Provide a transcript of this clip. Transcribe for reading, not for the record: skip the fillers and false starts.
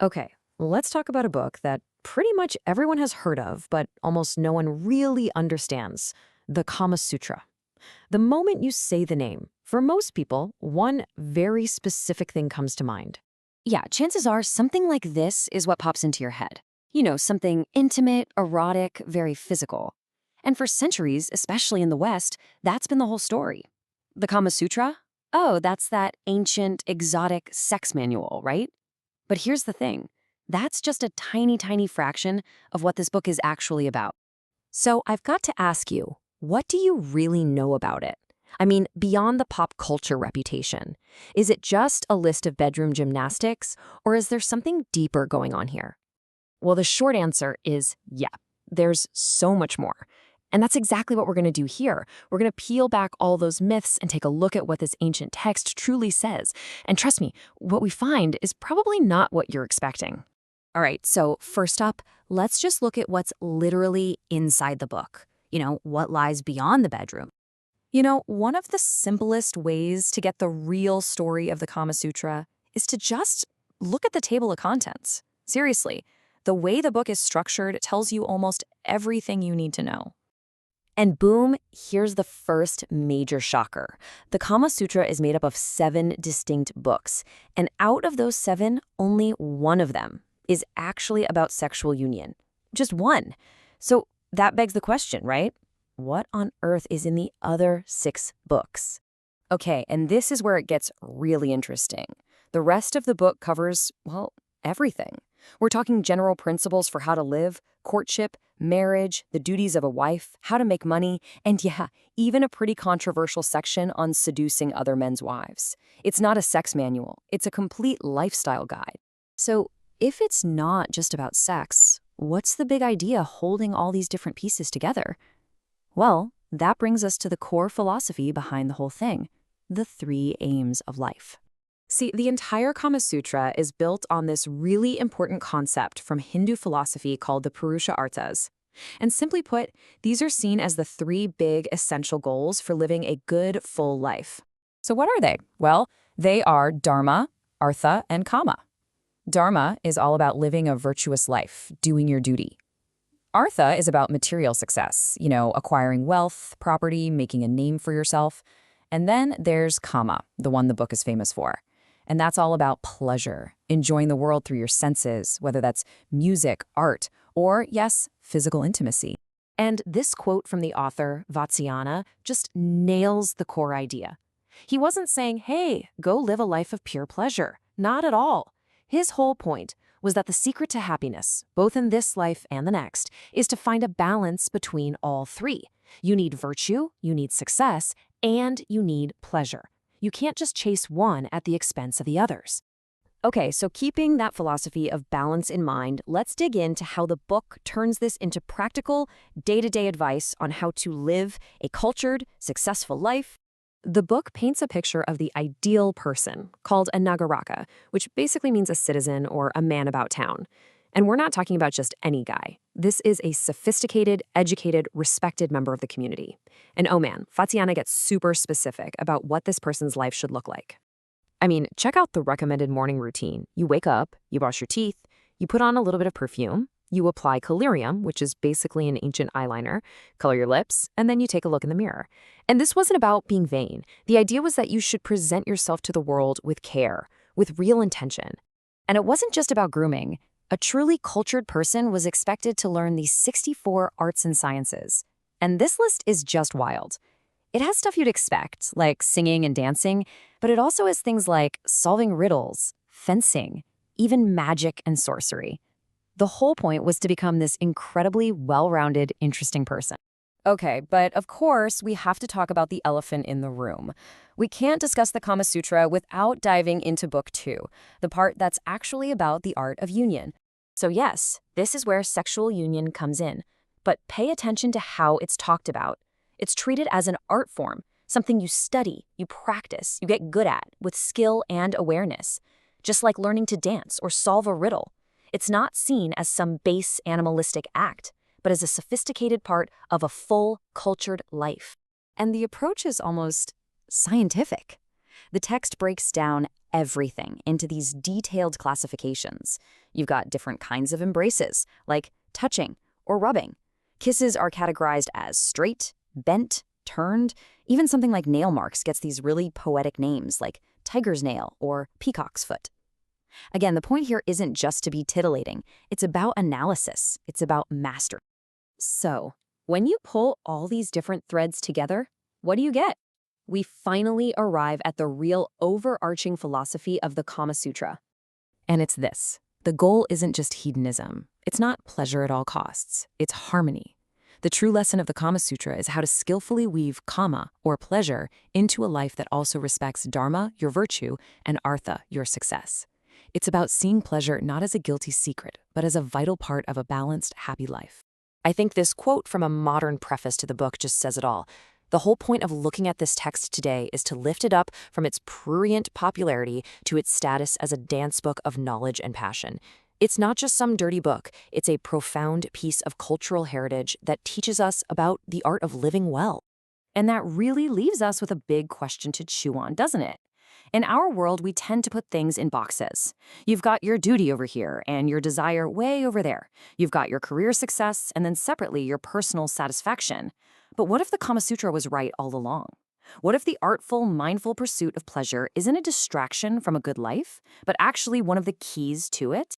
Okay, let's talk about a book that pretty much everyone has heard of, but almost no one really understands, the Kama Sutra. The moment you say the name, for most people, one very specific thing comes to mind. Yeah, chances are something like this is what pops into your head. You know, something intimate, erotic, very physical. And for centuries, especially in the West, that's been the whole story. The Kama Sutra? Oh, that's that ancient, exotic sex manual, right? But here's the thing. That's just a tiny, tiny fraction of what this book is actually about. So I've got to ask you, what do you really know about it? I mean, beyond the pop culture reputation. Is it just a list of bedroom gymnastics, or is there something deeper going on here? Well, the short answer is yeah, there's so much more. And that's exactly what we're going to do here. We're going to peel back all those myths and take a look at what this ancient text truly says. And trust me, what we find is probably not what you're expecting. All right, so first up, let's just look at what's literally inside the book. You know, what lies beyond the bedroom. You know, one of the simplest ways to get the real story of the Kama Sutra is to just look at the table of contents. Seriously, the way the book is structured tells you almost everything you need to know. And boom, here's the first major shocker. The Kama Sutra is made up of 7 distinct books, and out of those 7, only one of them is actually about sexual union. Just one. So that begs the question, right? What on earth is in the other 6 books? Okay, and this is where it gets really interesting. The rest of the book covers, well, everything. We're talking general principles for how to live, courtship, marriage, the duties of a wife, how to make money, and yeah, even a pretty controversial section on seducing other men's wives. It's not a sex manual, it's a complete lifestyle guide. So if it's not just about sex, what's the big idea holding all these different pieces together? Well, that brings us to the core philosophy behind the whole thing, the 3 aims of life. See, the entire Kama Sutra is built on this really important concept from Hindu philosophy called the Purusha Arthas. And simply put, these are seen as the 3 big essential goals for living a good, full life. So what are they? Well, they are Dharma, Artha, and Kama. Dharma is all about living a virtuous life, doing your duty. Artha is about material success, acquiring wealth, property, making a name for yourself. And then there's Kama, the one the book is famous for. And that's all about pleasure, enjoying the world through your senses, whether that's music, art, or, yes, physical intimacy. And this quote from the author, Vatsyayana, just nails the core idea. He wasn't saying, hey, go live a life of pure pleasure. Not at all. His whole point was that the secret to happiness, both in this life and the next, is to find a balance between all 3. You need virtue, you need success, and you need pleasure. You can't just chase one at the expense of the others. Okay, so keeping that philosophy of balance in mind, let's dig into how the book turns this into practical, day-to-day advice on how to live a cultured, successful life. The book paints a picture of the ideal person, called a Nagaraka, which basically means a citizen or a man about town. And we're not talking about just any guy. This is a sophisticated, educated, respected member of the community. And oh man, Vatsyayana gets super specific about what this person's life should look like. I mean, check out the recommended morning routine. You wake up, you brush your teeth, you put on a little bit of perfume, you apply collyrium, which is basically an ancient eyeliner, color your lips, and then you take a look in the mirror. And this wasn't about being vain. The idea was that you should present yourself to the world with care, with real intention. And it wasn't just about grooming. A truly cultured person was expected to learn these 64 arts and sciences. And this list is just wild. It has stuff you'd expect, like singing and dancing, but it also has things like solving riddles, fencing, even magic and sorcery. The whole point was to become this incredibly well-rounded, interesting person. Okay, but of course, we have to talk about the elephant in the room. We can't discuss the Kama Sutra without diving into Book 2, the part that's actually about the art of union. So yes, this is where sexual union comes in. But pay attention to how it's talked about. It's treated as an art form, something you study, you practice, you get good at, with skill and awareness. Just like learning to dance or solve a riddle. It's not seen as some base animalistic act, but as a sophisticated part of a full, cultured life. And the approach is almost scientific. The text breaks down everything into these detailed classifications. You've got different kinds of embraces, like touching or rubbing. Kisses are categorized as straight, bent, turned. Even something like nail marks gets these really poetic names like tiger's nail or peacock's foot. Again, the point here isn't just to be titillating. It's about analysis. It's about mastery. So, when you pull all these different threads together, what do you get? We finally arrive at the real overarching philosophy of the Kama Sutra. And it's this. The goal isn't just hedonism. It's not pleasure at all costs. It's harmony. The true lesson of the Kama Sutra is how to skillfully weave kama, or pleasure, into a life that also respects dharma, your virtue, and artha, your success. It's about seeing pleasure not as a guilty secret, but as a vital part of a balanced, happy life. I think this quote from a modern preface to the book just says it all. The whole point of looking at this text today is to lift it up from its prurient popularity to its status as a dance book of knowledge and passion. It's not just some dirty book, it's a profound piece of cultural heritage that teaches us about the art of living well. And that really leaves us with a big question to chew on, doesn't it? In our world, we tend to put things in boxes. You've got your duty over here and your desire way over there. You've got your career success and then separately your personal satisfaction. But what if the Kama Sutra was right all along? What if the artful, mindful pursuit of pleasure isn't a distraction from a good life, but actually one of the keys to it?